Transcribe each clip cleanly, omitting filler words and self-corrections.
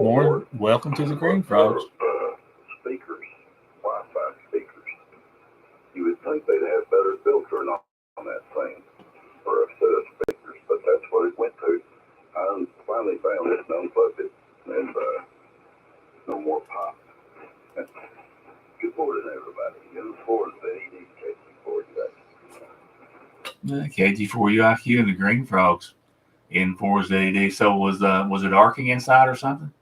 Morning. Welcome to the Green Frogs. Speakers, Wi-Fi speakers. You would think they'd have better filtering on that thing for a set of speakers, but that's what it went to. I finally found it and unplugged it, and no more pop. Good morning, everybody. Good morning, AD KG4UIQ and the Green Frogs in Forest AD. So was it arcing inside or something?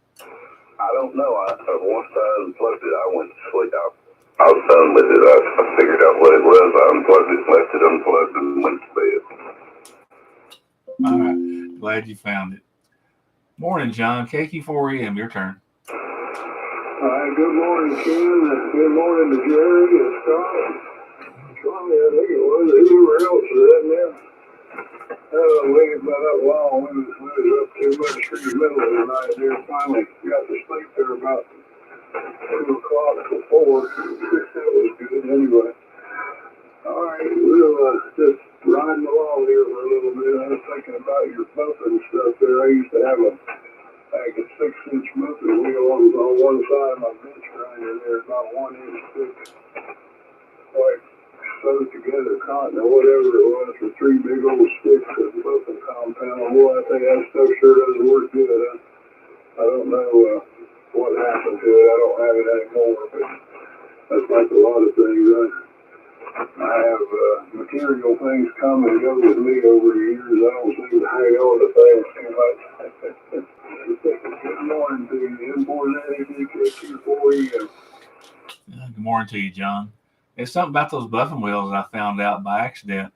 I don't know. Once I unplugged it, I went to sleep. I was done with it. I figured out what it was. I unplugged it, left it unplugged, and went to bed. All right. Glad you found it. Morning, John. KQ4EM, your turn. All right. Good morning, Ken. Good morning to Jerry and Scott. Charlie, I think it was. Whoever else is in there. Waited about that long. We was up too much through the middle of the night there. Finally got to sleep there about 2 o'clock to 4. That was good anyway. All right, we'll just riding along here for a little bit. I was thinking about your muffin stuff there. I used to have a 6-inch muffin wheel on one side of my bench grinder there, about 1 inch thick. Like sewed together cotton or whatever it was for 3 big old sticks of muffin compound. Boy, I think that stuff sure doesn't work good. I don't know what happened to it. I don't have it anymore, but that's like a lot of things. I have material things come and go with me over the years. I don't seem to hang on to things too much. Good morning to you. Good morning to you, John. It's something about those buffing wheels that I found out by accident.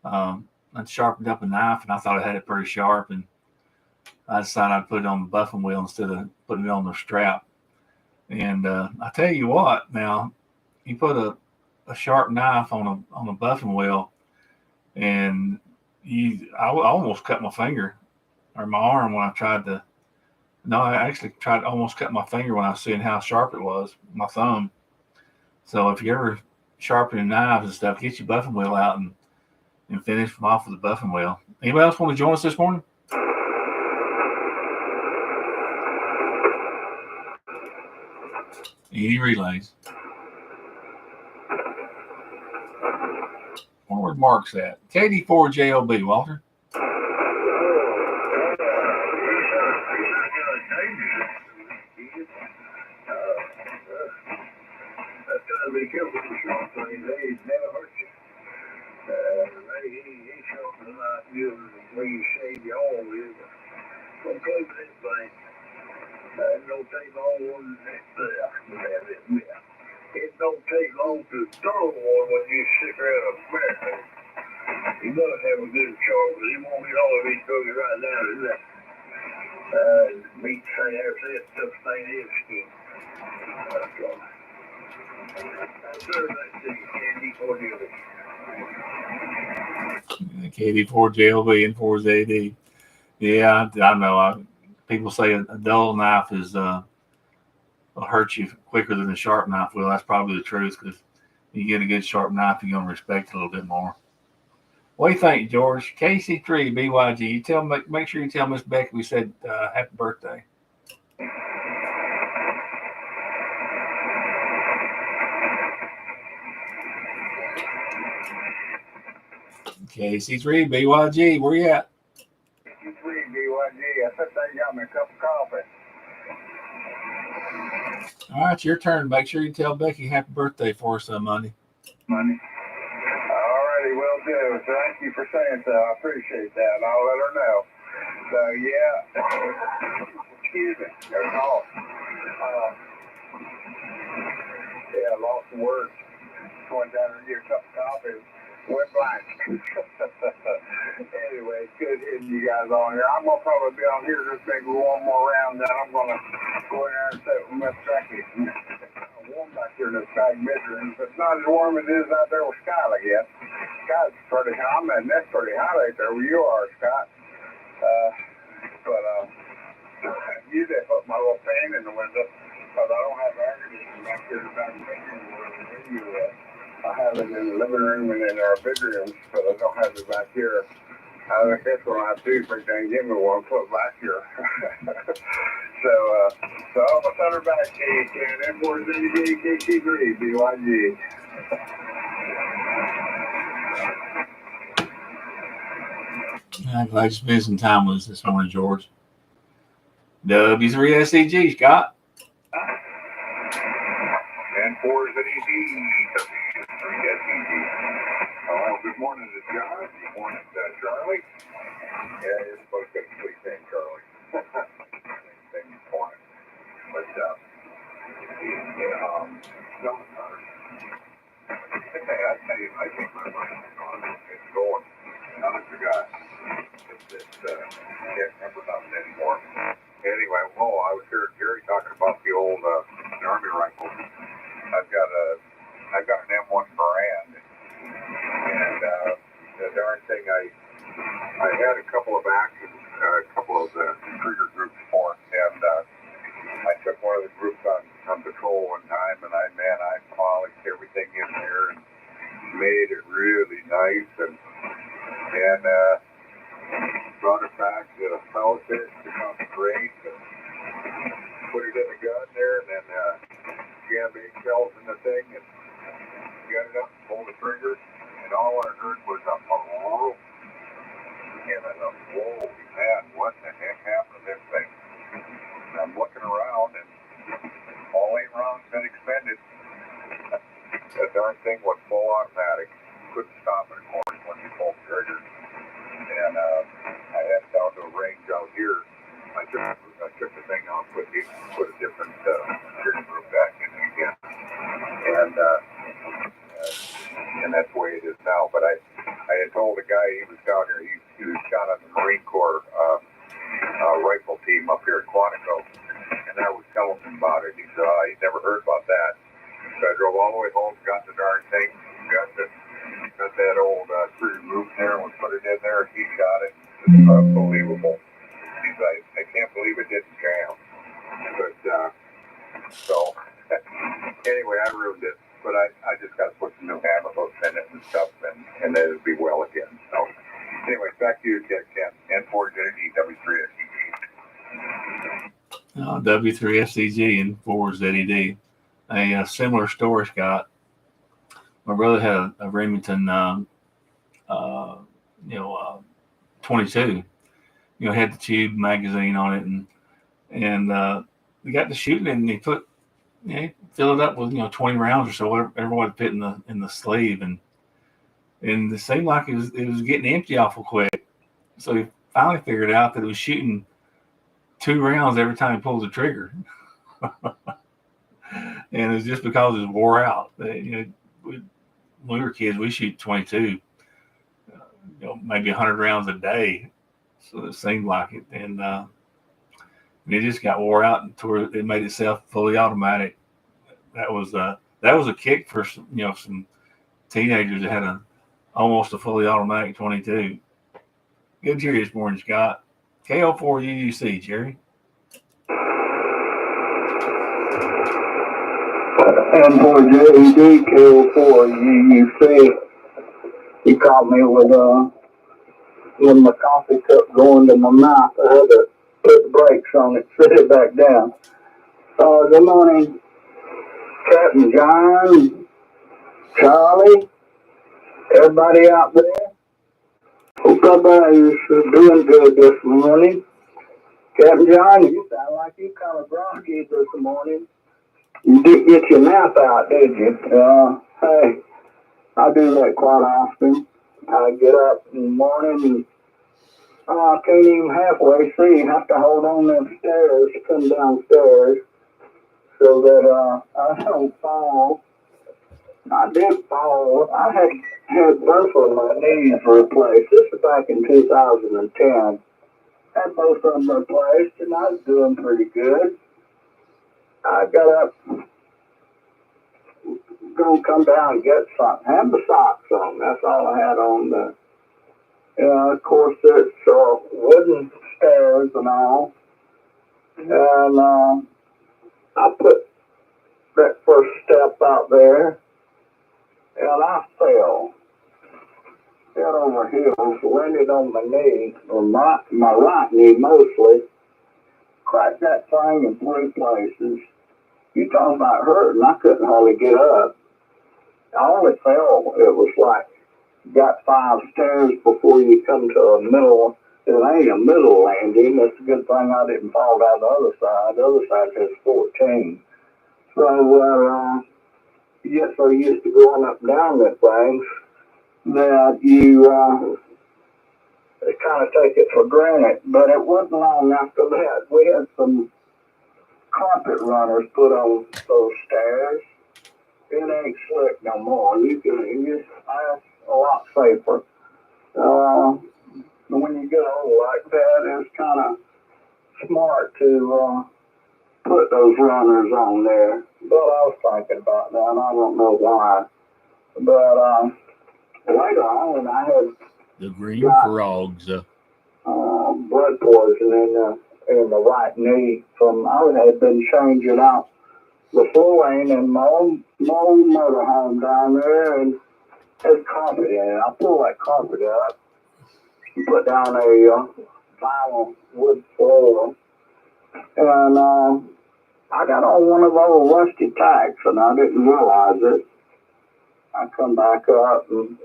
I sharpened up a knife and I thought I had it pretty sharp, and I decided I'd put it on the buffing wheel instead of putting it on the strap. And I tell you what, now you put a sharp knife on a buffing wheel, and I almost cut my finger or my arm when I tried to. No, I actually tried to almost cut my finger when I was seeing how sharp it was, my thumb. So if you're ever sharpening knives and stuff, get your buffing wheel out and finish them off with the buffing wheel. Anybody else want to join us this morning? Any relays? Where Mark's at? KD4JLB, Walter. Be careful with Sean, so they never hurt you. He showed me like you when you shave your arm with. Don't play with this thing. It don't take long it don't take long to throw one when you sit there in a marathon. You gotta have a good charge, but you won't get all of these cookies right now, is that? Meat say after this stuff ain't his skin. That's all. KD4JLB and 4AD. Yeah, I know. People say a dull knife will hurt you quicker than a sharp knife will. That's probably the truth, because you get a good sharp knife, you're going to respect it a little bit more. What do you think, George? KC3BYG. Make sure you tell Miss Becky we said happy birthday. KC3BYG, where you at? KC3BYG, I think they got me a cup of coffee. All right, your turn. Make sure you tell Becky happy birthday for us on Monday. All righty, will do. Thank you for saying so. I appreciate that. I'll let her know. So, yeah. Excuse me. There's all. I lost the words. Going down to get a cup of coffee. Went blank. Anyway, it's good hitting you guys on here. I'm going to probably be on here just maybe one more round, then I'm going to go in there and sit with Miss Becky. It's warm back here in this back bedroom. It's not as warm as it is out there with Skylar yet. Scott's pretty high. I'm at that's pretty high right there where you are, Scott. Usually I put my little fan in the window because I don't have air conditioning back here in the back bedroom where I have it in the living room and in our bedrooms, but I don't have it back here. I guess what I have to do is bring down and give me one, put it back here. So So almost on her back, and M430G, KT3, BYG. I'm glad you spent some time with us this morning, George. W3SEG, Scott. And 4ZEG, W3SEG. Oh, good morning to John. Good morning to Charlie. Yeah, you're supposed to sleep in, Charlie. Same morning. But, I tell you, I think my mind is on it. It's going. I forgot. Can't remember nothing anymore. Anyway, I was hearing Jerry talking about the old Army rifle. I've got an M1 brand, and the darn thing, I had a couple of trigger groups for it, and I took one of the groups on patrol one time, and I polished everything in there and made it really nice, and brought it back to the house there to concentrate, and put it in the gun there, and then jammed eggshells in the thing, and got it up, pulled the trigger, and all I heard was a roar. And I thought, whoa, man, what the heck happened to this thing? And I'm looking around, and all 8 rounds been expended. That darn thing was full automatic. Couldn't stop it, of course, when you pulled the trigger. And I headed down to a range out here. I took the thing out, put a different trigger group back in it again. And that's the way it is now. But I had told the guy, he was down here, he was down on the Marine Corps rifle team up here at Quantico. And I was telling him about it. He said, he'd never heard about that. So I drove all the way home, got the darn thing, got that old trigger group there, and put it in there, and he got it. It's unbelievable. He's like, I can't believe it didn't jam. But, so, anyway, I ruined it. But I just got to put some new hammer hooks in it and stuff, and then it'll be well again. So, anyway, back to you, Ken. N4ZEG, W3SEG. W3SEG and 4ZED. A similar story, Scott. My brother had a Remington, 22. Had the tube magazine on it, and we got to shooting it, and he put, filled it up with 20 rounds or so, whatever would fit in the sleeve, and it seemed like it was getting empty awful quick. So he finally figured out that it was shooting 2 rounds every time he pulled the trigger. And it was just because it wore out. When we were kids, we shoot 22, maybe 100 rounds a day. So it seemed like it. And it just got wore out until it made itself fully automatic. That was a kick for some teenagers that had almost a fully automatic 22. Good to hear you this morning, Scott. KO4UUC, Jerry. M4JED, KO4UUC. He caught me with my coffee cup going to my mouth. I had to put the brakes on it, sit it back down. Good morning, Captain John, Charlie, everybody out there. Hope everybody's doing good this morning. Captain John, you sound like you kind of groggy this morning. You didn't get your nap out, did you? Hey, I do that quite often. I get up in the morning and I can't even halfway see. You have to hold on them stairs to come downstairs so that I don't fall. I did fall. I had both of my knees replaced. This was back in 2010. Had both of them replaced, and I was doing pretty good. I got up, gonna come down and get something. Had the socks on. That's all I had on. Of course, it's wooden stairs and all. And I put that first step out there, and I fell. Head over heels, landed on my knee, or my right knee mostly. cracked that thing in 3 places. You talking about hurting? I couldn't hardly get up. I only fell. It was like you got 5 stairs before you come to a middle. It ain't a middle landing. That's a good thing I didn't fall down the other side. The other side has 14. So you get so used to going up and down that thing that you kind of take it for granted. But it wasn't long after that. We had some carpet runners put on those stairs. It ain't slick no more. That's a lot safer. When you get old like that, it's kind of smart to put those runners on there. But I was thinking about that. I don't know why. But later on, I had The green frogs. blood poisoning in the right knee from I had been changing out the flooring in my old motorhome down there and had carpet in it. I pulled that carpet up and put down a vinyl wood floor. And I got on one of those rusty tacks and I didn't realize it. I come back up and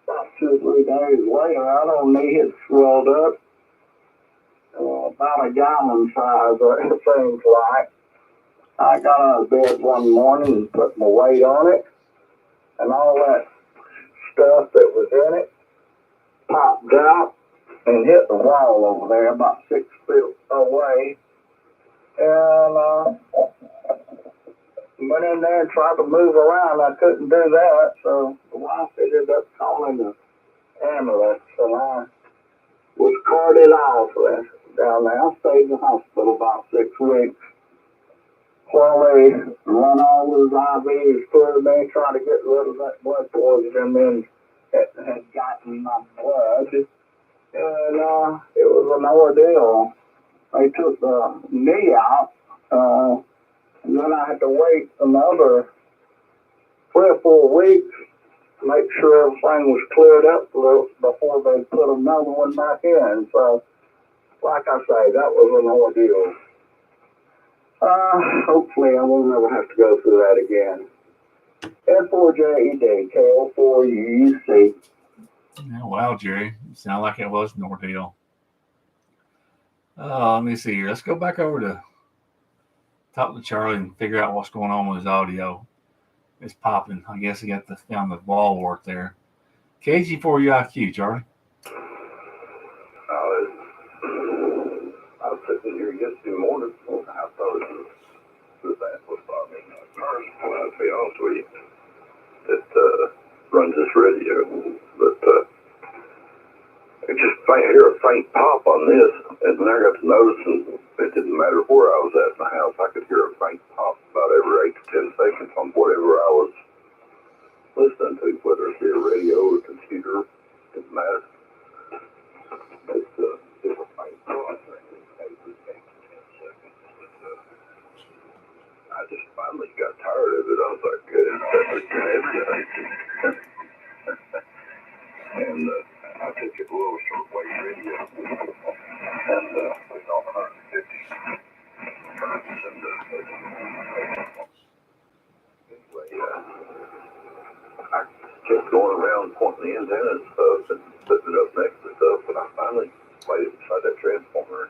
about 2 or 3 days later, I don't knee had swelled up. About a gallon size, it seems like. I got out of bed one morning and put my weight on it, and all that stuff that was in it popped out and hit the wall over there about 6 feet away. And went in there and tried to move around. I couldn't do that, so the wife ended up calling the ambulance, and I was carted off down there. I stayed in the hospital about 6 weeks. While they run all those IVs through me, trying to get rid of that blood poison and it had gotten my blood. And it was an ordeal. They took the knee out, and then I had to wait another 3 or 4 weeks to make sure everything was cleared up before they put another one back in. So, like I say, that was an ordeal. Hopefully I won't ever have to go through that again. N4JED, KL4UC. Yeah, wow, Jerry. You sound like it was an ordeal. Let me see here. Let's go back over to talk to Charlie and figure out what's going on with his audio. It's popping. I guess he found the ball wart there. KG4UIQ, Charlie. I was sitting here yesterday morning. I thought that was probably my first one, I'll be honest with you, that runs this radio. But I just hear a faint pop on this, and then I got to noticing it didn't matter where I was at in the house. I could hear a faint pop about every 8 to 10 seconds on whatever I was listening to, whether it be a radio or a computer. It didn't matter. It's a faint pop. I just finally got tired of it. I was like, good, it's every day. And I took it a little shortwave radio, and was on 150 hertz. And anyway, I kept going around pointing the antenna and stuff and putting it up next to stuff, and I finally laid it beside that transformer.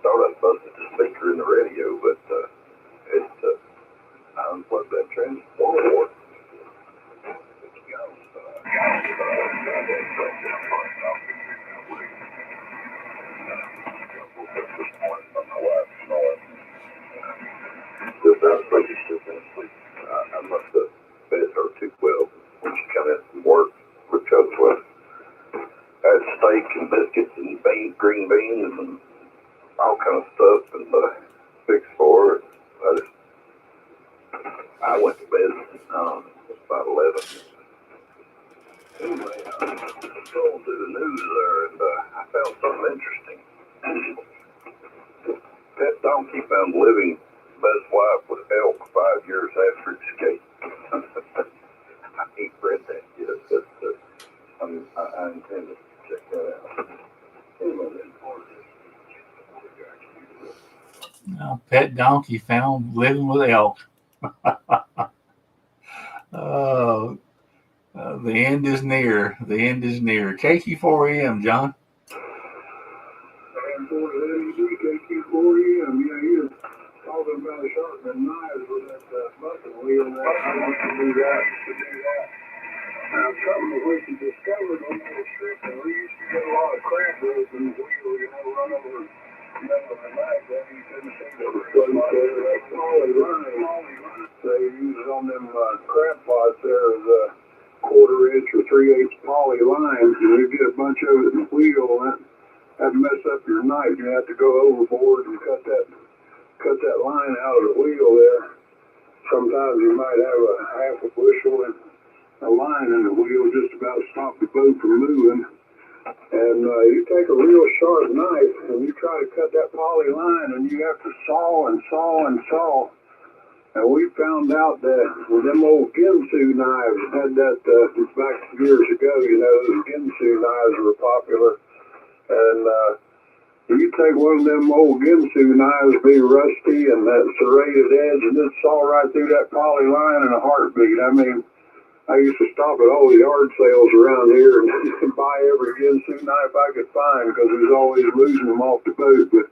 Thought I busted the speaker in the radio, but I unplugged that transformer. I must have fed her too well when she come in from work, which I had steak and biscuits and green beans and all kind of stuff and fixed for her. I went to bed. It was about 11. Anyway, I was going through the news there, and I found something interesting. Pet donkey found living by his wife with elk 5 years after escape. I ain't read that yet, but I intend to check that out. Anyway, then for this, Pet donkey found living with elk. Oh, the end is near. The end is near. KQ4M, John. And for the LSB, KQ4M, yeah, he was talking about sharpening knives with that bucket wheel there. I want to do that. Now, something that we discovered on that trip, and we used to get a lot of crab rolls in the wheel, run over the middle of the night. Then you couldn't see the real there. That poly line, they use it on them crab pots there as a 1/4 inch or 3/8 poly line. And you get a bunch of it in the wheel, and that'd mess up your knife. You have to go overboard and cut that line out of the wheel there. Sometimes you might have a half a bushel and a line in the wheel just about stop the boat from moving. And you take a real sharp knife and you try to cut that poly line, and you have to saw and saw and saw. And we found out that with them old Ginsu knives had that back years ago, those Ginsu knives were popular. And you take one of them old Ginsu knives, be rusty and that serrated edge, and just saw right through that poly line in a heartbeat. I mean, I used to stop at all the yard sales around here and buy every Ginsu knife I could find because we was always losing them off the boat. But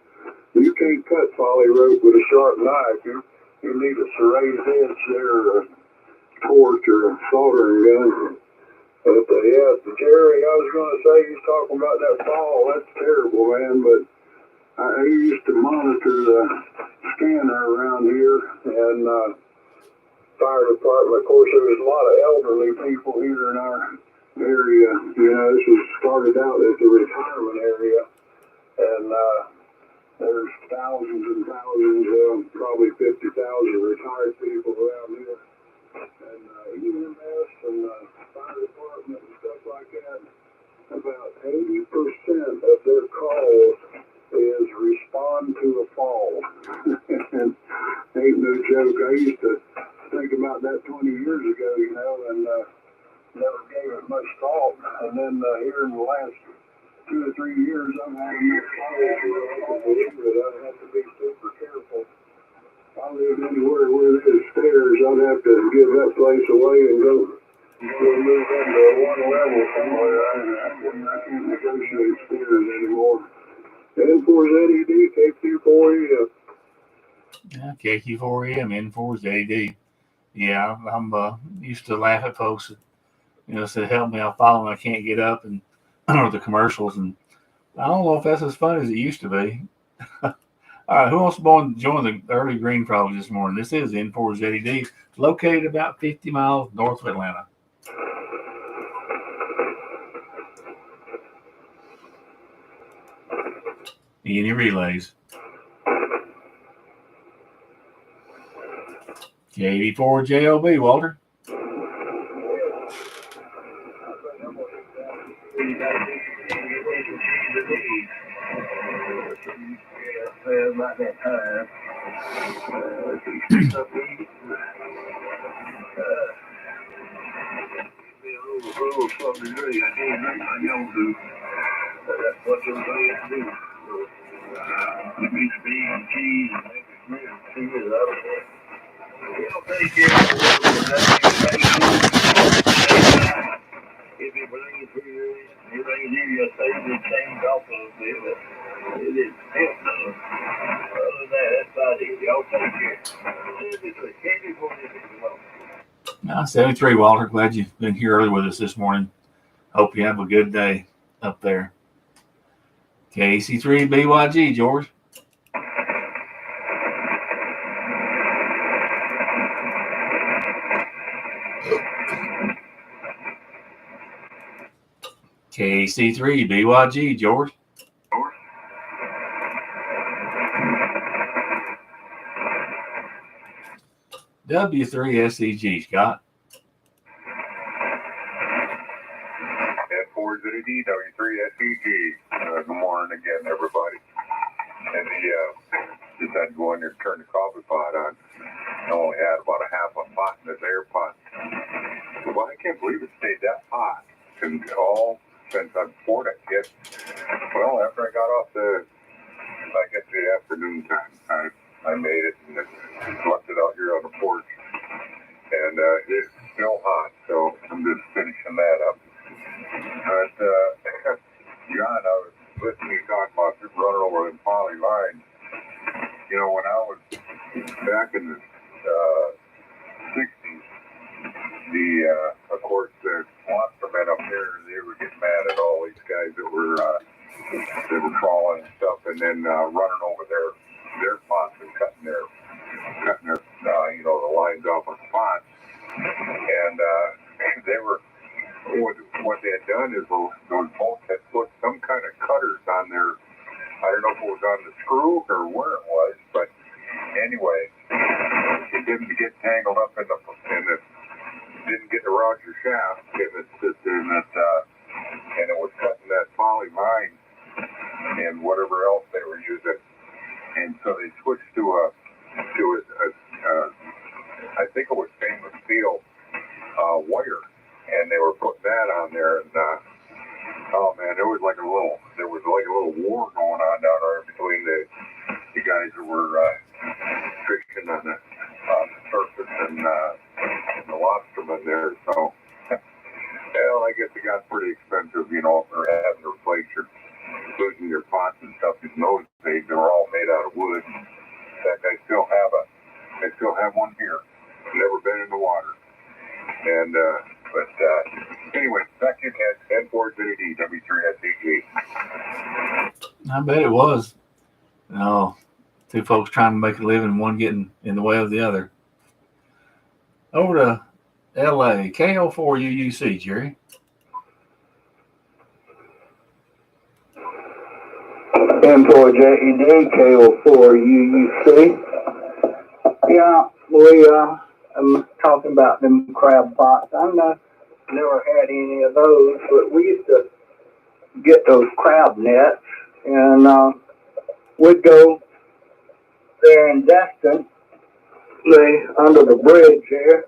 you can't cut poly rope with a sharp knife. You need a serrated edge there, or a torch, or a soldering gun. But yeah, Jerry, I was going to say, he's talking about that fall. That's terrible, man. But I used to monitor the scanner around here, and fire department. Of course, there was a lot of elderly people here in our area. This was started out as a retirement area, and there's thousands and thousands, probably 50,000 retired people around here. And EMS and fire department and stuff like that, about 80% of their calls is respond to a fall. And ain't no joke. I used to think about that 20 years ago, and never gave it much thought. And then here in the last 2 or 3 years, I'm having this calls where I don't believe it. I have to be super careful. If I lived anywhere where there's stairs, I'd have to give that place away and go move into one level somewhere. I can't negotiate stairs anymore. N4ZED, KQ4E. Yeah, KQ4M, N4ZED. Yeah, I'm used to laugh at folks that, said, help me, I'll follow them, I can't get up, and or the commercials. And I don't know if that's as fun as it used to be. All right, who wants to join the early green frogs this morning? This is N4ZED, located about 50 miles north of Atlanta. Any relays? K84JLB, Walter. About that time. Something to I can't make my young do. That's what you're going to do. You need to be and cheese and make it real. See it out of there. It'll take care of if it brings through it brings you a favorite change off of it. It is it though. Other than that, that's about it. Y'all take care. 73, Walter. Glad you've been here early with us this morning. Hope you have a good day up there. KC3BYG, George. KC3BYG, George. W3SEG, Scott. N4ZED, W3SEG. Good morning again, everybody. And just had to go in there and turn the coffee pot on. I only had about a half a pot in this air pot. Well, I can't believe it stayed that hot since I poured it yet. Well, after I got off the afternoon time, I made it and left it out here on the porch. And it's still hot, so I'm just finishing that up. But, John, I was listening to you talk about running over them poly lines. You know, when I was back in the 60s, of course, the monster men up there, they were getting mad at all these guys that were trawling and stuff, and then running over their ponds and cutting their the lines off of spots. And they were, what they had done is those boats had put some kind of cutters on their, I don't know if it was on the screw or where it was, but anyway, it didn't get tangled up in the didn't get around your shaft, and it was cutting that poly line and whatever else they were using. And so they switched to a I think it was stainless steel wire, and they were putting that on there. And oh man, there was like a little war going on down there between the guys who were fishing on the surface and the lobstermen there. So, well, I guess it got pretty expensive, you know, for having to replace losing your pots and stuff. In those days, they were all made out of wood. In fact, I still have one here. Never been in the water. And but anyway, back to you, Ted. N4ZD W3SEG. I bet it was. No, two folks trying to make a living, one getting in the way of the other. Over to LA, KO4UUC, Jerry. N4JED, KO4UUC. Yeah, I'm talking about them crab pots. I've never had any of those, but we used to get those crab nets, and we'd go there in Destin, under the bridge there.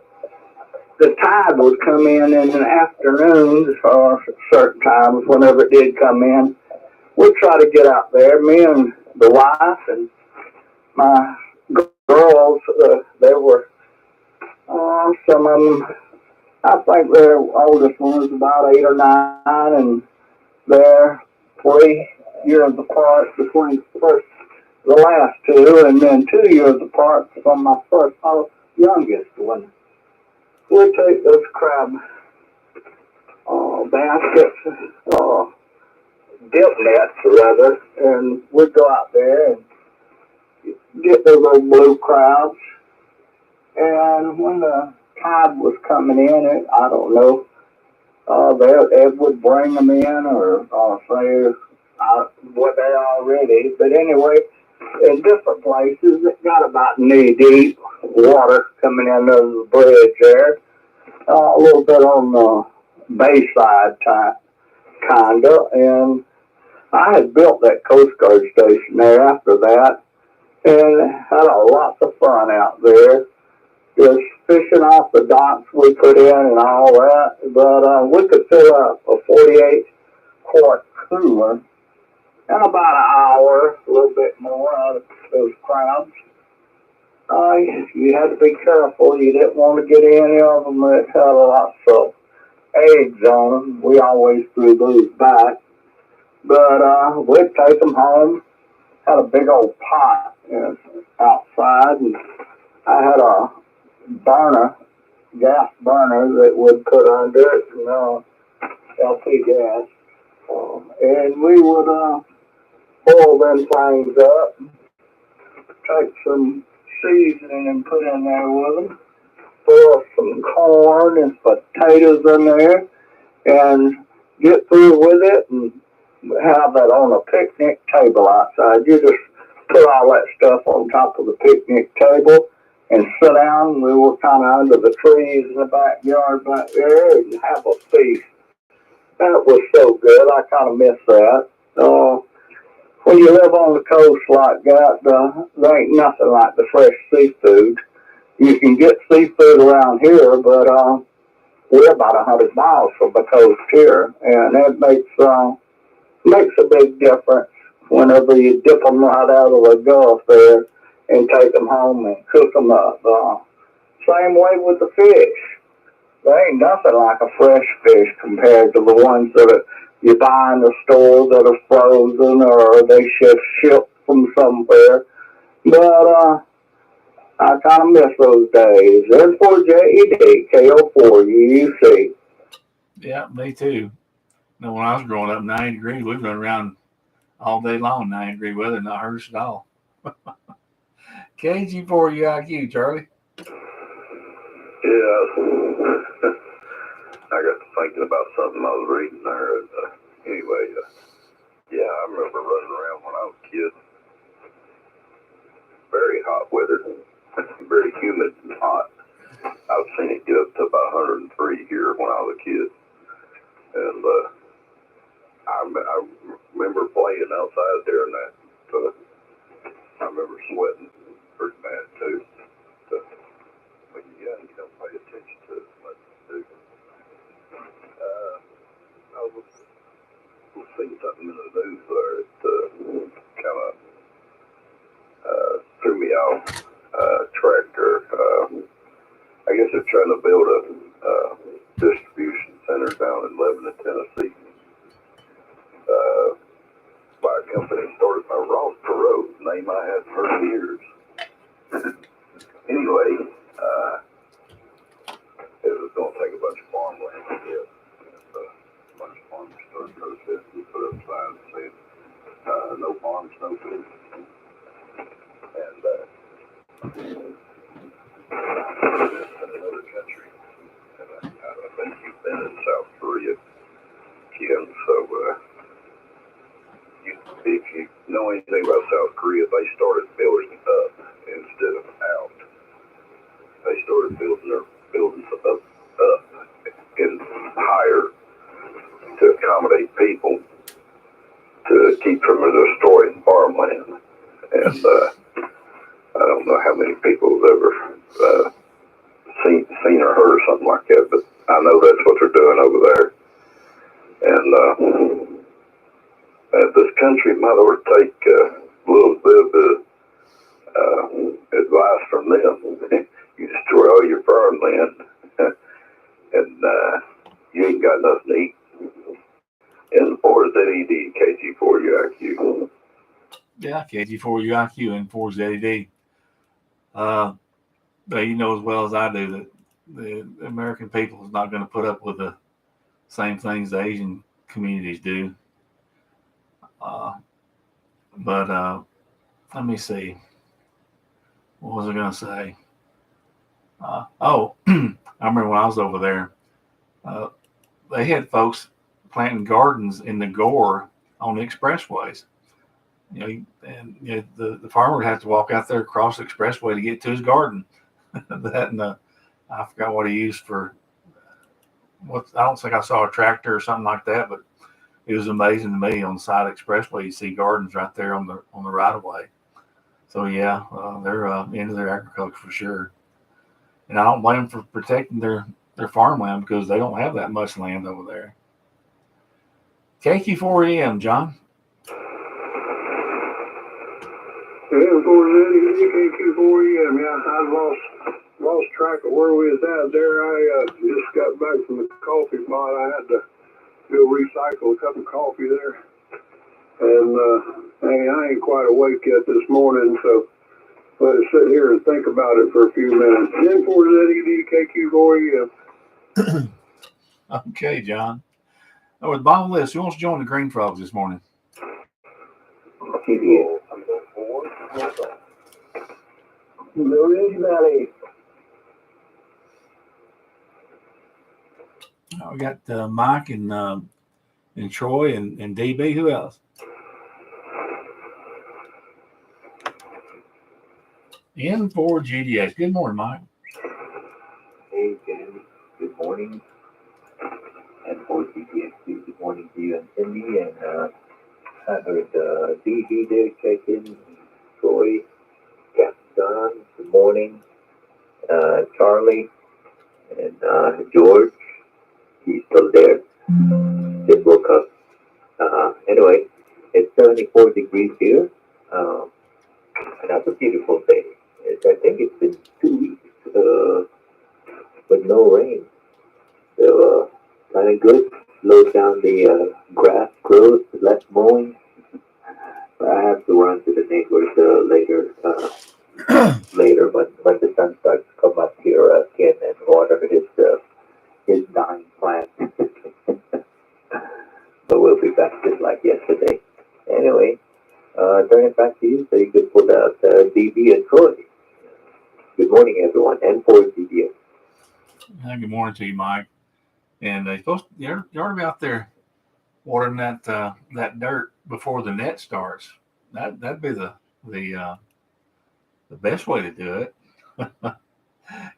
The tide would come in the afternoons or certain times, whenever it did come in. We'd try to get out there, me and the wife and my girls. They were, some of them, I think their oldest one was about 8 or 9, and they're 3 years apart between the last two, and then 2 years apart from my youngest one. We take those crab baskets, dip nets rather, and we'd go out there and get those little blue crabs. And when the tide was coming in, I don't know, they would bring them in or say what they already. But anyway, in different places, it got about knee deep water coming in over the bridge there. A little bit on the bayside type, kinda. And I had built that Coast Guard station there after that, and had lots of fun out there. Just fishing off the docks we put in and all that. But we could fill up a 48-quart cooler in about an hour, a little bit more out of those crabs. You had to be careful. You didn't want to get any of them that had lots of eggs on them. We always threw those back. But we'd take them home. Had a big old pot outside, and I had a gas burner that would put under it, LP gas. And we would boil them things up, take some seasoning and put in there with them, throw some corn and potatoes in there, and get through with it and have that on a picnic table outside. You just put all that stuff on top of the picnic table and sit down. We were kind of under the trees in the backyard back there and have a feast. That was so good. I kind of miss that. When you live on the coast like that, there ain't nothing like the fresh seafood. You can get seafood around here, but we're about 100 miles from the coast here, and that makes a big difference whenever you dip them right out of the Gulf there and take them home and cook them up. Same way with the fish. There ain't nothing like a fresh fish compared to the ones that you buy in the store that are frozen or they shipped from somewhere. But I kind of miss those days. N4JED, KO4, UUC. Yeah, me too. You know, when I was growing up, 90 degrees, we'd run around all day long, 90-degree weather, not hurt us at all. KG4UIQ, Charlie. Yeah. I got to thinking about something I was reading there. And, anyway, yeah, I remember running around when I was a kid. Very hot weather, very humid and hot. I've seen it get up to about 103 here when I was a kid. And I remember playing outside during that. I remember sweating pretty bad too. When you're young, you don't pay attention to it as much as you do. I was seeing something in the news there that kind of threw me off tractor. I guess they're trying to build a distribution center down in Lebanon, Tennessee. By a company started by Ross Perot, name I hadn't heard in years. Anyway, it was going to take a bunch of farmland, I guess. And, a bunch of farmers started protesting and put up signs saying, no farms, no food. And in another country. And I think you've been in South Korea, Kim, so if you know anything about South Korea, they started building up instead of out. They started building their buildings up and higher to accommodate people to keep from destroying farmland. And I don't know how many people have ever seen or heard of something like that, but I know that's what they're doing over there. And this country might ought to take a little bit of advice from them. You destroy all your farmland, and you ain't got nothing to eat. N4ZED, KG4UIQ. Yeah, KG4UIQ and 4ZED. But you know as well as I do that the American people is not going to put up with the same things the Asian communities do. But let me see. What was I going to say? I remember when I was over there, they had folks planting gardens in the gore on the expressways. You know, and you know, the farmer would have to walk out there across the expressway to get to his garden. That and I forgot what he used for. I don't think I saw a tractor or something like that, but it was amazing to me on the side of the expressway. You see gardens right there on the right of way. So yeah, they're into their agriculture for sure. And I don't blame them for protecting their farmland because they don't have that much land over there. KQ4EM, John. N4ZED, KQ4EM. Yeah, I lost track of where we was at there. I just got back from the coffee pot. I had to go recycle a cup of coffee there. And hey, I ain't quite awake yet this morning, so let us sit here and think about it for a few minutes. N4ZED, KQ4EM. Okay, John. Oh, with Bob List, who wants to join the Green Frogs this morning? Ridge Valley. We got Mike and Troy and DB. Who else? N4GDS. Good morning, Mike. Hey, Jim. Good morning. N4GDS. Good morning to you and Cindy. And I heard DB there checking. Troy. Captain Don. Good morning. Charlie. And George. He's still there. Just woke up. Anyway, it's 74 degrees here. Another beautiful day. I think it's been 2 weeks with no rain. So kind of good. Slows down the grass growth, less mowing. I have to run to the neighbors later when the sun starts to come up here again and water his dying plant. But we'll be back just like yesterday. Anyway, turn it back to you so you can put out DB and Troy. Good morning, everyone, and for DB. Good morning to you, Mike. And you ought to be out there watering that dirt before the net starts. That'd be the best way to do it.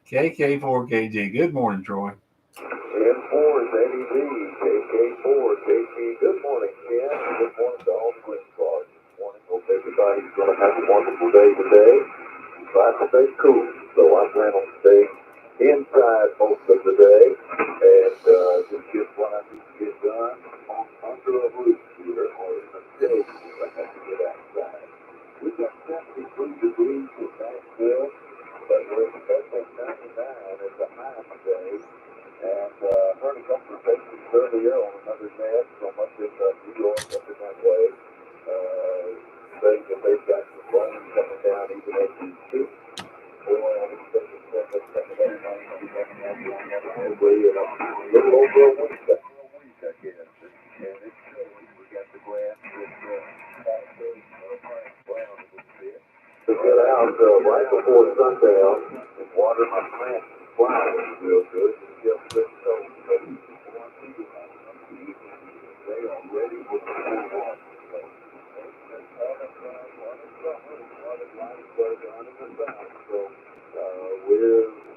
KK4KG. Good morning, Troy. N4 is Eddie B. KK4 KG. Good morning, Ken. Good morning to all the Green Claws. Good morning. Hope everybody's going to have a wonderful day today. Try to stay cool. So I plan on staying inside most of the day and just get what I need to get done under a roof here or in a shade if I have to get outside. We've got 73 degrees in Nashville, but we're expecting 99 as a high today. And heard a couple of cases earlier on another net from up in New York, up in that way, saying that they've got some rain coming down even as we speak. Well, I'm expecting something coming down probably in a little over a week, I guess. And it's showing. We got the grass that's kind of brown a little bit. To get out right before sundown and water my plants and flowers real good. Just let know that they are ready with the full water.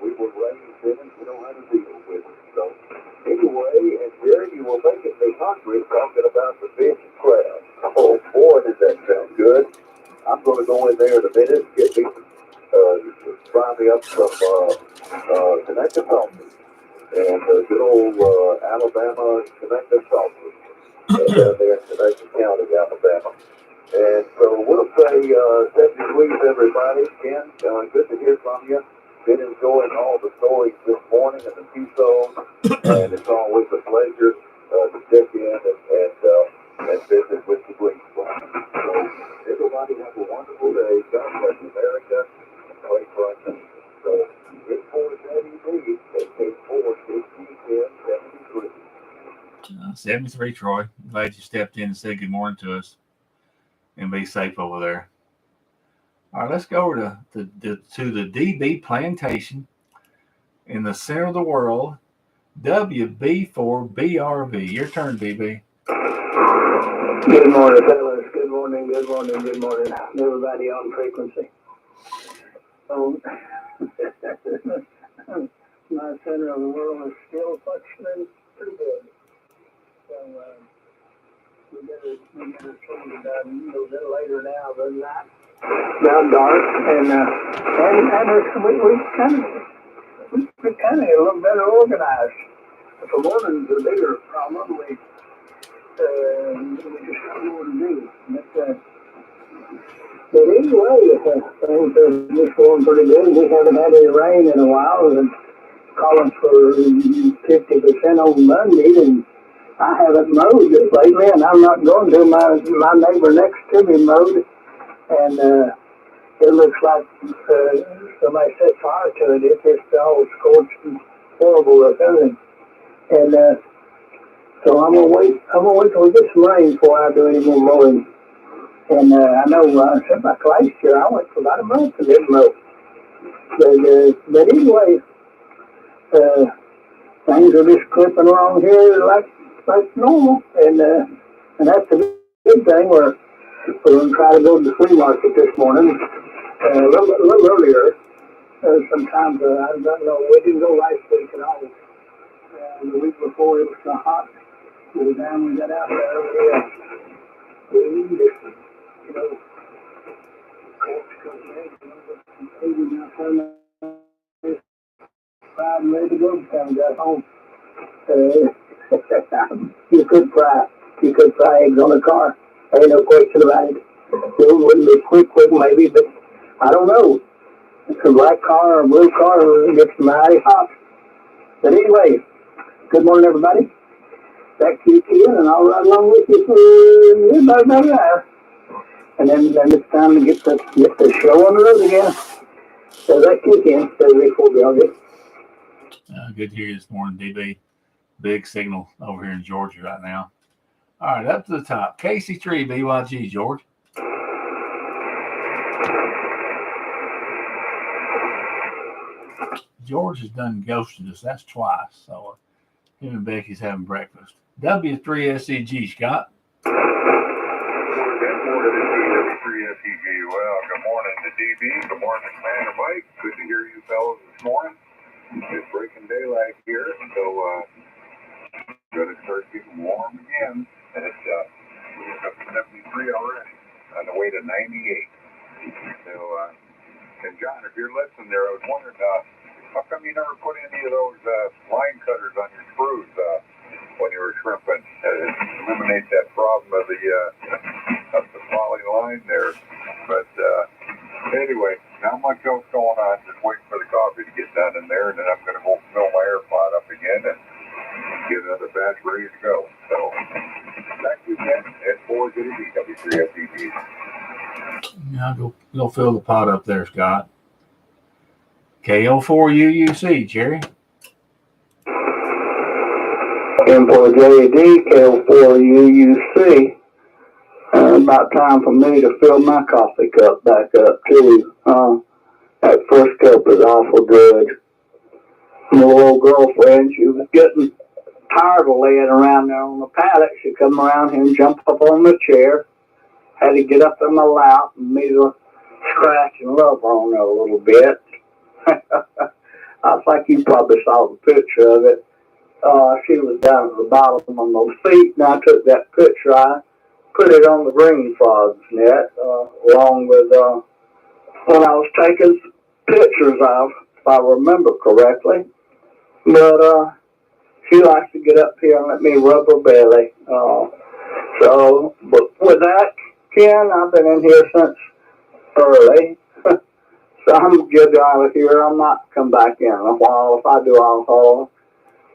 We were raised in it, we know how to deal with it. So anyway, and Jerry, you were making me hungry talking about the fish and crab. Oh boy, does that sound good. I'm going to go in there in a minute and get me fry me up some connected sausage. And good old Alabama connected sausage down there in Connecticut County, Alabama. And so we'll say 70 degrees, everybody. Ken, good to hear from you. Been enjoying all the stories this morning and the QSOs, and it's always a pleasure to check in and visit with the Green Flag. So everybody have a wonderful day. God bless America and pray for our nation. So it's for Eddie B. KK4 KG 73. 73, Troy. Glad you stepped in and said good morning to us. And be safe over there. All right, let's go over to the DB plantation in the center of the world, WB4BRV. Your turn, DB. Good morning, fellas. Good morning, good morning, good morning. Everybody on frequency. So, my center of the world is still functioning pretty good. So, we better change it a little later now than that. Now dark and we're kind of a little better organized. If the morning's a bigger problem, we just have more to do. But anyway, things are just going pretty good. We haven't had any rain in a while, and calling for 50% on Monday, and I haven't mowed it lately, and I'm not going to. My neighbor next to me mowed, and it looks like somebody set fire to it. It's just all scorched and horrible looking. And so I'm gonna wait till we get some rain before I do any more mowing. And I know except like last year, I went for about a month and didn't mow. But anyway, things are just clipping along here like normal, and that's a good thing. We're going to try to go to the flea market this morning a little earlier. Sometimes I don't know. We didn't go last week at all. The week before it was so hot. By the time we got out there, we needed it. Fried and ready to go by the time we got home. You could fry eggs on a car. There ain't no question about it. It wouldn't be quick maybe, but I don't know. It's a black car or a blue car, gets mighty hot. But anyway, good morning, everybody. Back to you, Ken, and I'll ride along with you for about another hour. And then it's time to get the show on the road again. So that kick in, so before we all get. Good to hear you this morning, DB. Big signal over here in Georgia right now. All right, up to the top. KC3 BYG, George. George has done ghosted us. That's twice. So him and Becky's having breakfast. W3SEG, Scott. Good morning to W3SEG. Well, good morning to DB. Good morning to Commander Mike. Good to hear you fellows this morning. It's breaking daylight here, so going to start getting warm again. And it's up to 73 already, on the way to 98. So, and John, if you're listening there, I was wondering, how come you never put any of those line cutters on your screws when you were shrimping? Eliminate that problem of the poly line there. But anyway, not much else going on. Just waiting for the coffee to get done in there, and then I'm going to go fill my air pot up again and get another batch ready to go. So, back to you again at 4ZD W3SEG. Yeah, go fill the pot up there, Scott. KO4UUC, Jerry. M4JD, KO4UUC. About time for me to fill my coffee cup back up, too. That first cup was awful good. My little girlfriend, she was getting tired of laying around there on the paddock. She come around here and jump up on the chair. Had to get up in my lap and me to scratch and love on her a little bit. I think you probably saw the picture of it. She was down at the bottom of my feet, and I took that picture. I put it on the green frogs net, along with when I was taking pictures of, if I remember correctly. But she likes to get up here and let me rub her belly. But with that, Ken, I've been in here since early. So I'm going to get out of here. I might come back in a while. If I do, I'll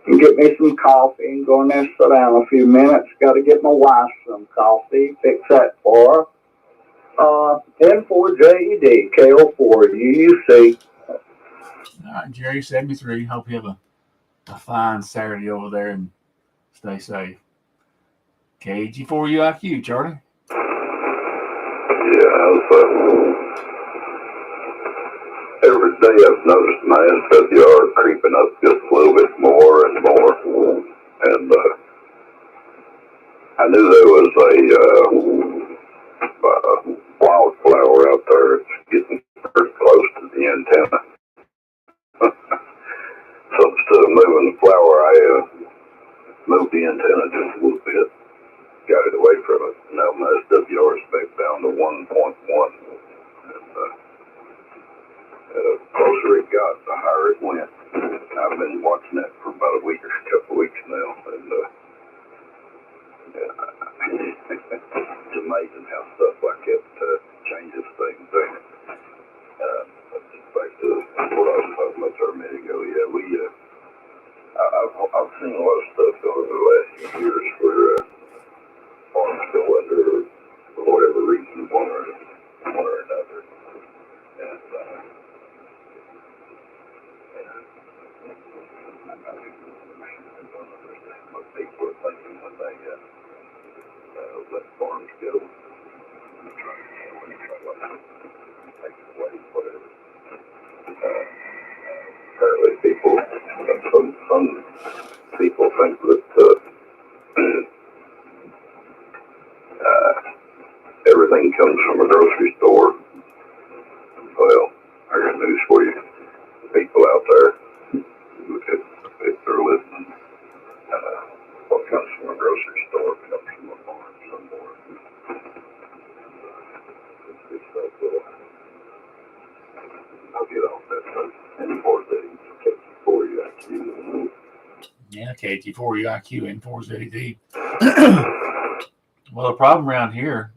and get me some coffee and go in there and sit down a few minutes. Got to get my wife some coffee, fix that for her. N4JED, KO4UUC. All right, Jerry, 73. Hope you have a fine Saturday over there and stay safe. KG4UIQ, Charlie. Yeah, every day I've noticed my NWR creeping up just a little bit more and more. And I knew there was a wildflower out there. It's getting pretty close to the antenna. So instead of moving the flower, I moved the antenna just a little bit, got it away from it. Now my SWR is back down to 1.1. The closer it got, the higher it went. I've been watching that for about a couple of weeks now, and it's amazing how stuff like that changes things. Back to what I was talking about a minute ago. Yeah, I've seen a lot of stuff over the last few years where farms go under for whatever reason, one or another, and I don't understand what people are thinking when they let farms go. Try to take it away, whatever. Apparently some people think that everything comes from a grocery store. Well, I got news for you. People out there, if they're listening, what comes from a grocery store comes from a farm somewhere. It's stuff I'll get off that N4Z KT4UIQ. Yeah, KT4UIQ, N4ZD. Well, the problem around here,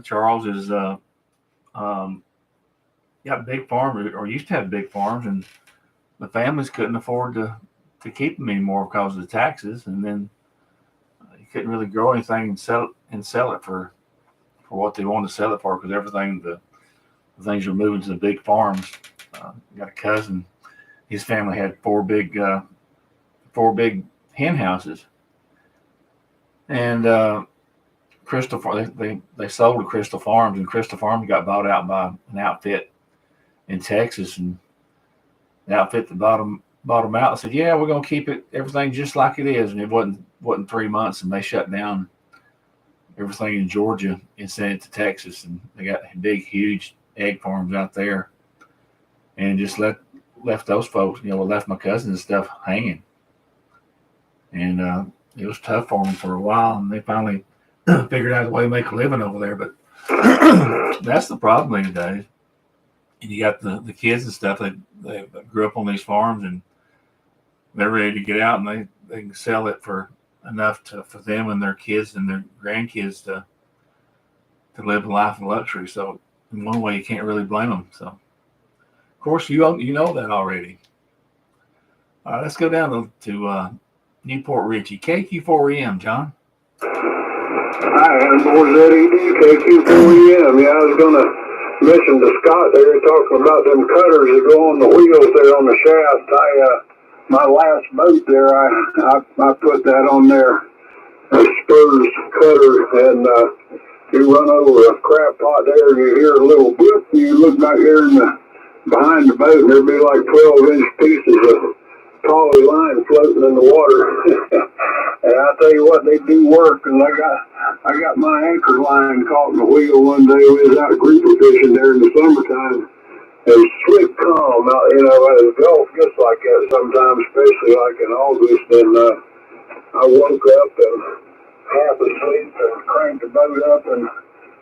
Charles, is got big farms or used to have big farms, and the families couldn't afford to keep them anymore because of the taxes, and then you couldn't really grow anything and sell it for what they wanted to sell it for because everything the things were moving to the big farms. Got a cousin, his family had four big hen houses, and Crystal they sold to Crystal Farms, and Crystal Farms got bought out by an outfit in Texas, and the outfit that bought them out and said, "Yeah, we're gonna keep everything just like it is." And it wasn't 3 months, and they shut down everything in Georgia and sent it to Texas, and they got big, huge egg farms out there, and just left those folks, left my cousins and stuff hanging, and it was tough for them for a while, and they finally figured out a way to make a living over there. But that's the problem these days. And you got the kids and stuff that they grew up on these farms, and they're ready to get out, and they can sell it for enough for them and their kids and their grandkids to live a life of luxury. So in one way, you can't really blame them. So of course you know that already. All right, let's go down to Newport Richie, KQ4EM, John. Hi, I'm boys Eddie, KQ4EM. Yeah, I was gonna mention to Scott there talking about them cutters that go on the wheels there on the shaft. My last boat there, I put that on there, a spurs cutter, and you run over a crab pot there, and you hear a little blip, and you look back there behind the boat, and there'd be like 12-inch pieces of poly line floating in the water. And I tell you what, they do work. And I got my anchor line caught in the wheel one day. We was out grouper fishing there in the summertime. It was slick calm out, in the Gulf gets like that sometimes, especially like in August. And I woke up and half asleep and cranked the boat up and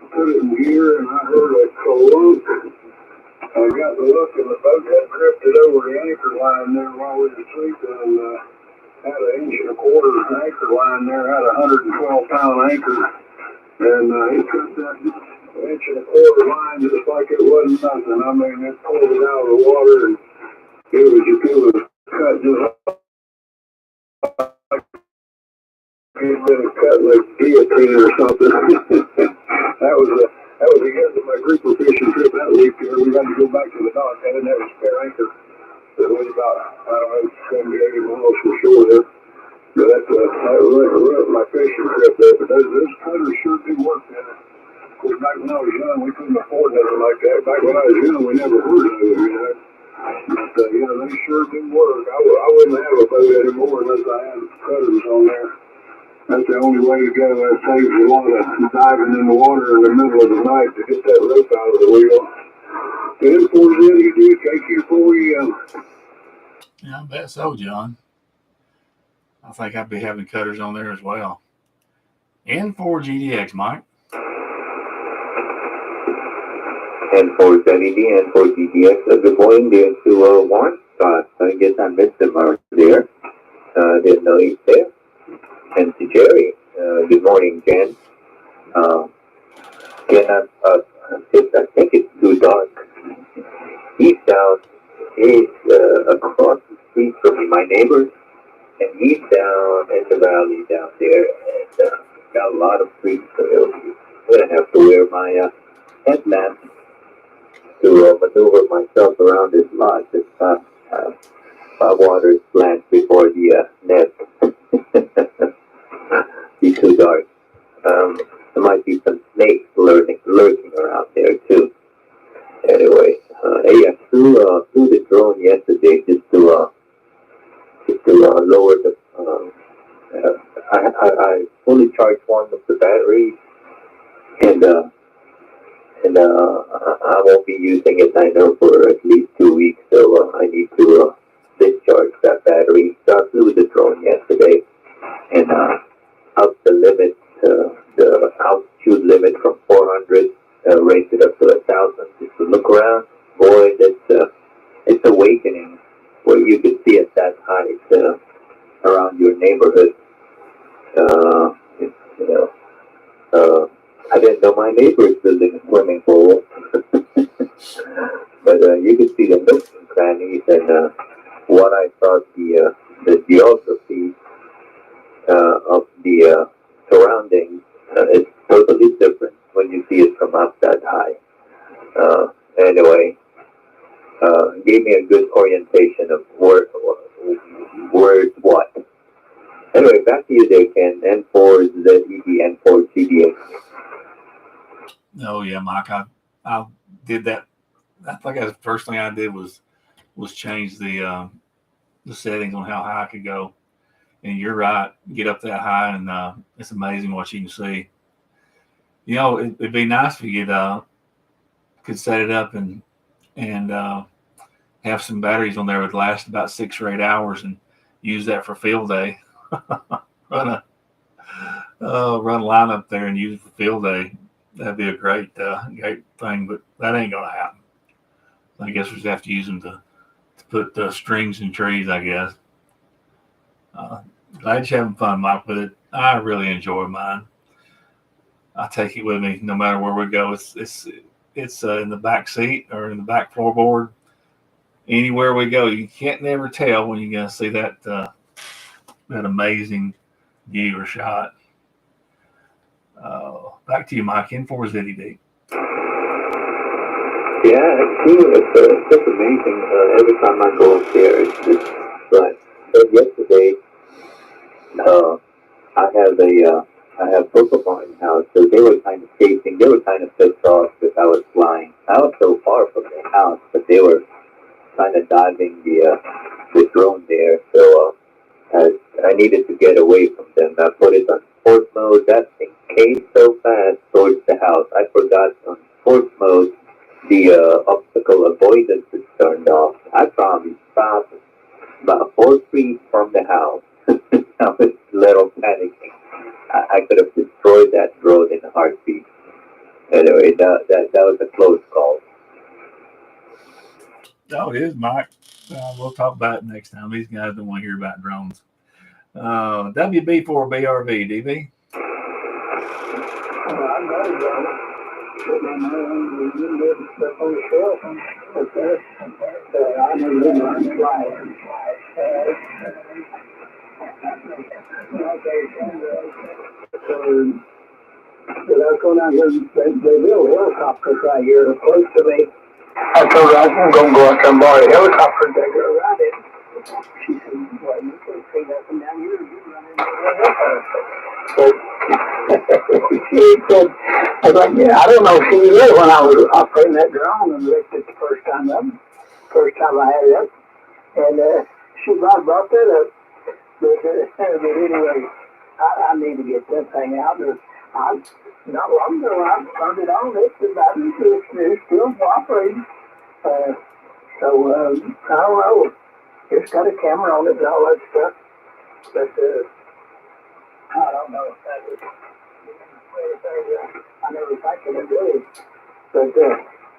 put it in gear, and I heard a clunk. I got to look, and the boat had drifted over the anchor line there while we were sleeping, and had an 1.25 inch anchor line there, had a 112-pound anchor, and it cut that 1.25 inch line just like it wasn't nothing. I mean, it pulled it out of the water, and it was cut just like it had been cut like guillotine or something. That was the end of my grouper fishing trip that week. We had to go back to the dock. I didn't have a spare anchor. It was about, I don't know, 70, 80 miles from shore there. But that ruined my fishing trip there. But those cutters sure do work there. Of course, back when I was young, we couldn't afford nothing like that. Back when I was young, we never heard of them, But, they sure do work. I wouldn't have a boat anymore unless I had cutters on there. That's the only way to go. That saves a lot of diving in the water in the middle of the night to get that rope out of the wheel. N4ZED, KQ4EM. Yeah, I bet so, John. I think I'd be having cutters on there as well. N4GDX, Mike. N4ZED, N4GDX. Good morning there to Warren. I guess I missed him there. Didn't know he's there. And to Jerry, good morning, Jen. Jen, I think it's too dark. He's across the street from me, my neighbor, and he's down in the valley down there, and got a lot of trees, so I'm gonna have to wear my headlamp to maneuver myself around this lot. This my water is planned before the net. Be too dark. There might be some snakes lurking around there too. Anyway, hey, I flew the drone yesterday just to lower the. I fully charged one of the batteries, and I won't be using it, I know, for at least 2 weeks. So I need to discharge that battery. So I flew the drone yesterday, and up the limit, the altitude limit from 400, raised it up to 1,000 just to look around. Boy, it's awakening where you can see at that height around your neighborhood. I didn't know my neighbor is building a swimming pool. but you could see the nooks and crannies and what I thought the geography of the surroundings is totally different when you see it from up that high. Anyway, gave me a good orientation of where's what. Anyway, back to you there, Ken. N4 ZED, N4 CDA. Oh yeah, Mike. I did that. I think the first thing I did was change the settings on how high I could go. And you're right, get up that high, and it's amazing what you can see. You know, it'd be nice if you could set it up and have some batteries on there that would last about 6 or 8 hours, and use that for field day. run a line up there and use it for field day. That'd be a great thing, but that ain't gonna happen. I guess we just have to use them to put strings in trees, I guess. Glad you're having fun, Mike, with it. I really enjoy mine. I take it with me no matter where we go. It's in the back seat or in the back floorboard. Anywhere we go, you can't never tell when you're gonna see that that amazing view or shot. Back to you, Mike. N4 ZED. Yeah, it's just amazing. Every time I go up there, it's just like, so yesterday, I have both of them in the house, so they were kind of chasing, they were kind of pissed off because I was flying. I was so far from the house, but they were kind of diving the drone there, so I needed to get away from them. I put it on sport mode. That thing came so fast towards the house. I forgot on sport mode the obstacle avoidance is turned off. I probably stopped about 4 feet from the house. I was a little panicking. I could have destroyed that drone in a heartbeat. Anyway, that was a close call. Oh, it is, Mike. We'll talk about it next time. These guys don't want to hear about drones. WB4BRV, DB. I got it, brother. I never fly. So that's going on here. They build helicopters right here close to me. I told her I was going to go out there and borrow a helicopter and take her around it. She said, well, you can't see nothing down here. You're running so she said, I was like, yeah, I don't know. She knew it when I was operating that drone and licked it the first time I had it up. And she brought that up. But anyway, I need to get that thing out. Not long ago, I turned it on. The battery is still operating. I don't know. It's got a camera on it and all that stuff. But I don't know if that is I never factored into it. But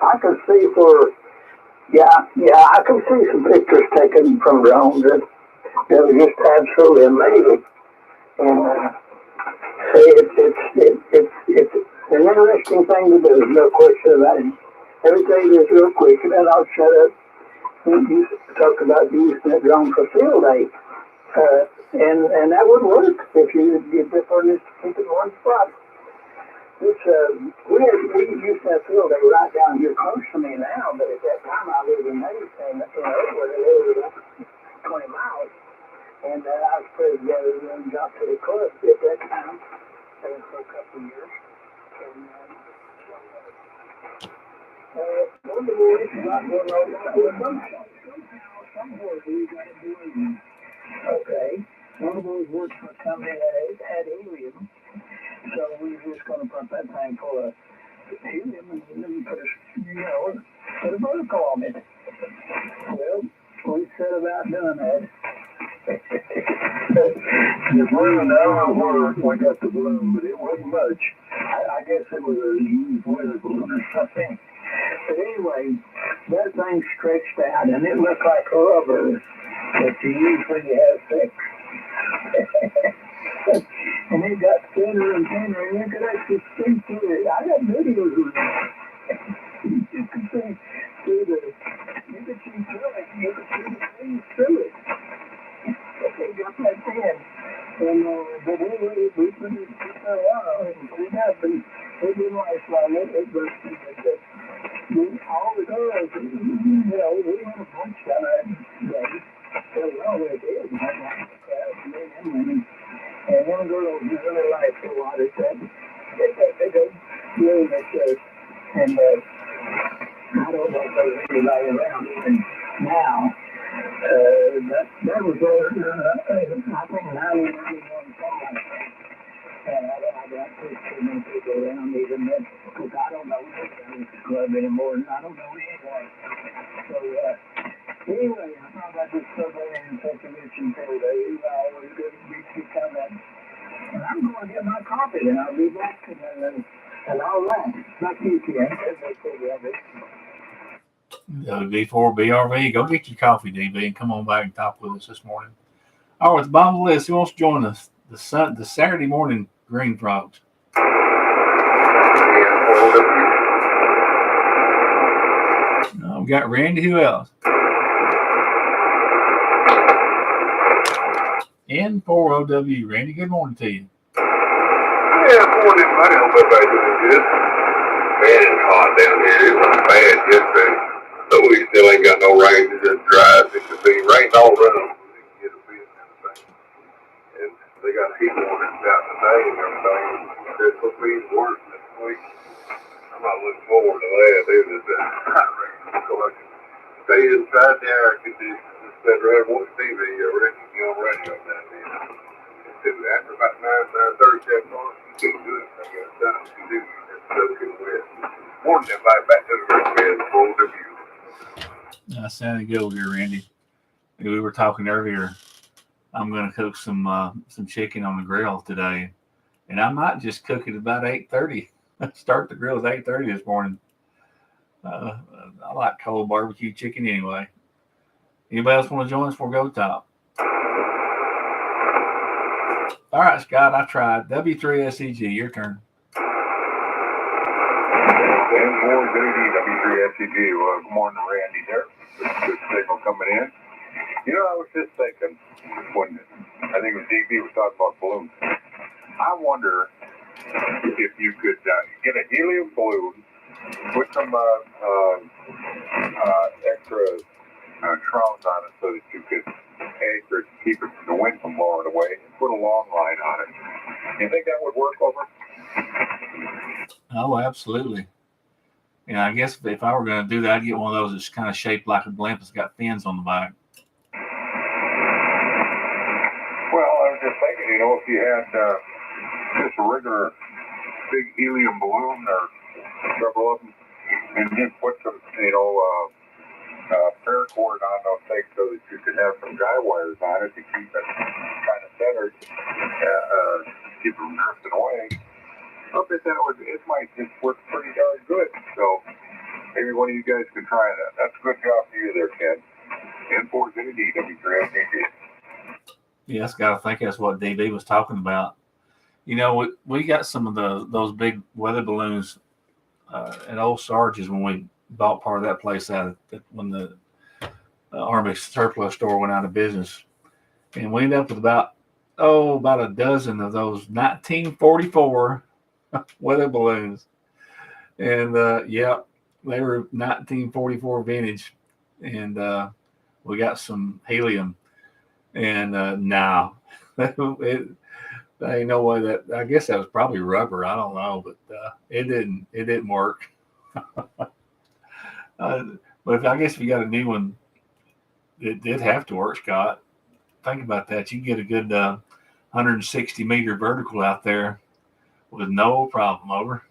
I can see I can see some pictures taken from drones that were just absolutely amazing. And it's an interesting thing to do, no question about it. Everything is real quick, and then I'll shut up. You talk about using that drone for field day. And that would work if you did this or just keep it in one spot. We used to have field day right down here close to me now, but at that time I lived in Mason, where they lived 20 miles. And I was put together and got to the club at that time for a couple of years. And one of the boys got one of those somewhere we got to do it. Okay. One of those works for a company that had helium. So we were just going to put that thing full of helium and then put a vertical on it. Well, we set about doing that. The balloon, I don't know where we got the balloon, but it wasn't much. I guess it was a used weather balloon or something. But anyway, that thing stretched out and it looked like rubber that you use when you have sex. And it got thinner and thinner, and you could actually see through it. I got videos of it. You could see through all the girls, we had a bunch of that day. So we always did. And one girl really liked a lot of that. They go really make and I don't know if there's anybody around even now. That was I think 1991, something like that. And I got too many people around even then, because I don't know this club anymore, and I don't know anyone. So, anyway, I thought I'd just go there and take a mention today. I always good to be coming. And I'm going to get my coffee, and I'll be back, and all that. Back to you, Ken. D4 BRV, go get your coffee, DB, and come on back and talk with us this morning. All right, the bottom of the list, who wants to join us? The Saturday morning Green Frogs. We got Randy. Who else? N4OW. Randy, good morning to you. Yeah, morning, buddy. Hope everybody's doing good. Man, it's hot down here. It was bad yesterday. So we still ain't got no rain. It's just dry. It could be rain all around. We can get a bit kind of thing. And they got heat warnings out today and everything. It's supposed to be worse this week. I'm not looking forward to that. It is hot rain. So I can stay inside there. I can just sit right watch TV or get on radio down there. After about 9:30 that morning, you can do it. I got time to do it. Morning, everybody, back to the red bed for the view. Sounded good over here, Randy. We were talking earlier. I'm going to cook some chicken on the grill today, and I might just cook it about 8:30. Start the grill at 8:30 this morning. I like cold barbecue chicken anyway. Anybody else want to join us before we go top? All right, Scott, I tried. W3SEG, your turn. And for W3SEG, well, good morning, Randy there. Good signal coming in. You know, I was just thinking, when I think it was DB was talking about balloons. I wonder if you could get a helium balloon, put some extra shrouds on it so that you could anchor it to keep it from the wind from blowing away, and put a long line on it. Do you think that would work over? Oh, absolutely. And I guess if I were going to do that, I'd get one of those that's kind of shaped like a blimp that's got fins on the back. Well, I was just thinking, you know, if you had just a regular big helium balloon or several of them, and just put some, paracord on those things so that you could have some guy wires on it to keep it kind of centered, keep it from drifting away. I bet that it might just work pretty darn good. So maybe one of you guys could try that. That's a good job for you there, Ken. N4's in the W3SEG. Yes, got to think that's what DB was talking about. You know, we got some of those big weather balloons at Old Sarge's when we bought part of that place out when the Army surplus store went out of business. And we ended up with about a dozen of those 1944 weather balloons. And, they were 1944 vintage. And we got some helium. And now there ain't no way that, I guess that was probably rubber. I don't know, but it didn't work. But I guess if you got a new one, it did have to work, Scott. Think about that. You can get a good 160 meter vertical out there with no problem. Over.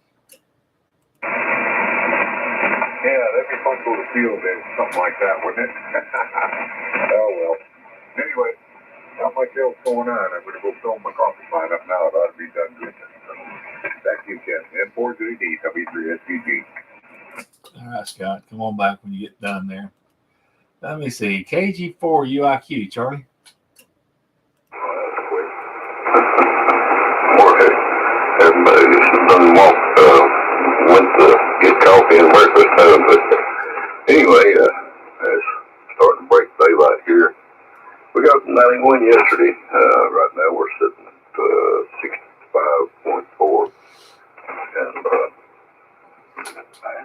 Yeah, that'd be fun for the field then, something like that, wouldn't it? Oh well. Anyway, not much else going on. I'm going to go fill my coffee line up now. It ought to be done good. So, back to you, Ken. N4ZD, W3SEG. All right, Scott. Come on back when you get done there. Let me see. KG4 UIQ, Charlie. Morning. Everybody just done went to get coffee and breakfast time. But anyway, it's starting to break daylight here. We got 91 yesterday. Right now we're sitting at 65.4. And I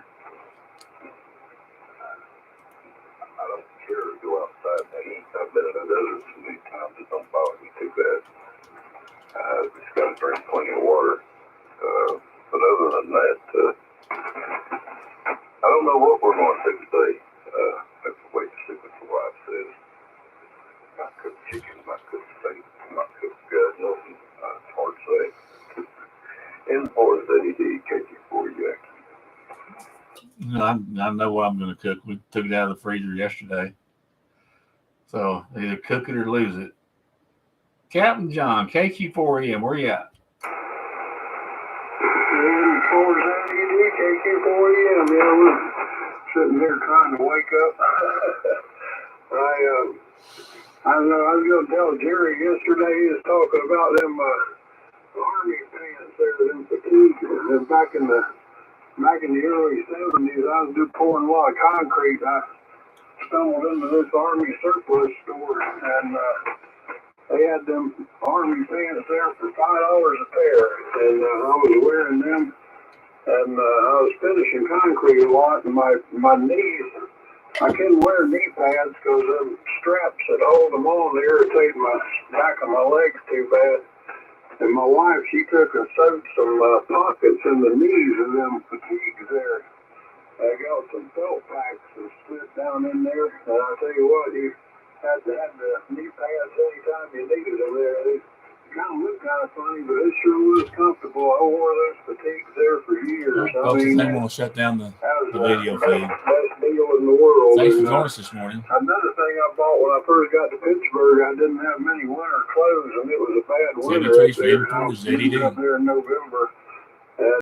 don't care to go outside and eat. I've been in the desert so many times it don't bother me too bad. Just got to drink plenty of water. But other than that, I don't know what we're going to do today. I have to wait to see what the wife says. Might cook chicken, might cook steak, might cook nothing. It's hard to say. And for Daddy D, KT4 I know what I'm going to cook. We took it out of the freezer yesterday. So either cook it or lose it. Captain John, KQ4EM, where you at? KQ4EM, yeah, we're sitting here trying to wake up. I was going to tell Jerry yesterday, he was talking about them army pants there, them fatigues. And back in the early 70s, I was pouring a lot of concrete. I stumbled into this army surplus store, and they had them army pants there for $5 a pair, and I was wearing them, and I was finishing concrete a lot, and my knees, I couldn't wear knee pads because them straps that hold them on, they irritate my back of my legs too bad. And my wife, she took and sewed some pockets in the knees of them fatigues there. I got some felt packs and split down in there. And I tell you what, you had to have the knee pads anytime you needed them there. They kind of look kind of funny, but it sure was comfortable. I wore those fatigues there for years. Folks, I think we'll shut down the video feed. Best deal in the world. Thanks for joining us this morning. Another thing I bought when I first got to Pittsburgh, I didn't have many winter clothes, and it was a bad winter up there. I was up there in November.